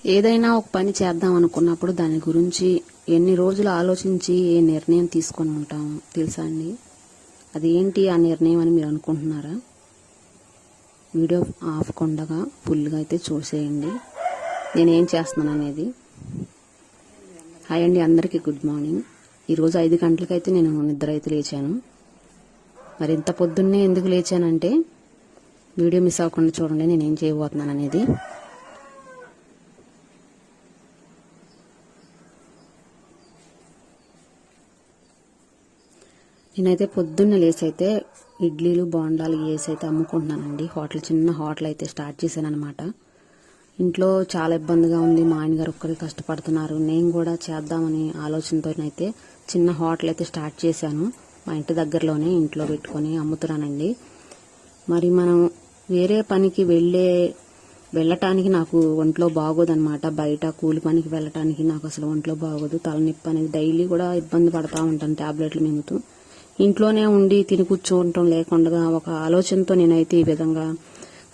ఏదైనా ఒక పని చేద్దాం అనుకున్నప్పుడు దాని గురించి ఎన్ని రోజులు ఆలోచించి ఏ నిర్ణయం తీసుకొని ఉంటాం తెలుసా అండి? అది ఏంటి ఆ నిర్ణయం అని మీరు అనుకుంటున్నారా? వీడియో ఆపకుండా ఫుల్గా అయితే చూసేయండి, నేనేం చేస్తున్నాను అనేది. హాయ్ అండి, అందరికీ గుడ్ మార్నింగ్. ఈరోజు 5 గంటలకైతే నేను నిద్ర అయితే లేచాను. మరి ఇంత పొద్దున్నే ఎందుకు లేచానంటే వీడియో మిస్ అవ్వకుండా చూడండి నేనేం చేయబోతున్నాను అనేది. నేనైతే పొద్దున్న లేచి అయితే ఇడ్లీలు బోండాలు వేసి అయితే అమ్ముకుంటున్నానండి. చిన్న హోటల్ అయితే స్టార్ట్ చేశాను అనమాట. ఇంట్లో చాలా ఇబ్బందిగా ఉంది, మా ఆయన గారు ఒక్కరికి కష్టపడుతున్నారు, నేను కూడా చేద్దామని ఆలోచనతోనైతే చిన్న హోటల్ అయితే స్టార్ట్ చేశాను. మా ఇంటి దగ్గరలోనే ఇంట్లో పెట్టుకొని అమ్ముతున్నానండి. మరి మనం వేరే పనికి వెళ్ళటానికి నాకు ఒంట్లో బాగోదన్నమాట. బయట కూలి పనికి వెళ్ళటానికి నాకు అసలు ఒంట్లో బాగోదు, తలనొప్పి అనేది డైలీ కూడా ఇబ్బంది పడతా ఉంటాను టాబ్లెట్లు మింగుతూ. ఇంట్లోనే ఉండి తిని కూర్చోవటం లేకుండా ఒక ఆలోచనతో నేనైతే ఈ విధంగా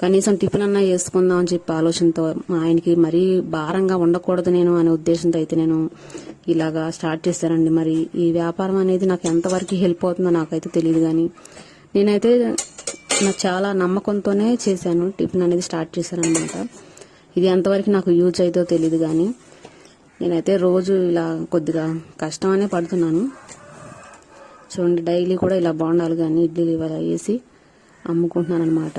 కనీసం టిఫిన్ అన్నా వేసుకుందాం అని చెప్పి ఆలోచనతో, మా ఆయనకి మరీ భారంగా ఉండకూడదు నేను అనే ఉద్దేశంతో అయితే నేను ఇలాగా స్టార్ట్ చేశానండి. మరి ఈ వ్యాపారం అనేది నాకు ఎంతవరకు హెల్ప్ అవుతుందో నాకైతే తెలియదు, కానీ నేనైతే నాకు చాలా నమ్మకంతోనే చేశాను, టిఫిన్ అనేది స్టార్ట్ చేశాను అనమాట. ఇది ఎంతవరకు నాకు యూజ్ అవుతుందో తెలియదు, కానీ నేనైతే రోజు ఇలా కొద్దిగా కష్టం అనే పడుతున్నాను. చూడండి, డైలీ కూడా ఇలా బోండాలు కానీ ఇడ్లీలు ఇవాళ వేసి అమ్ముకుంటున్నాను అనమాట.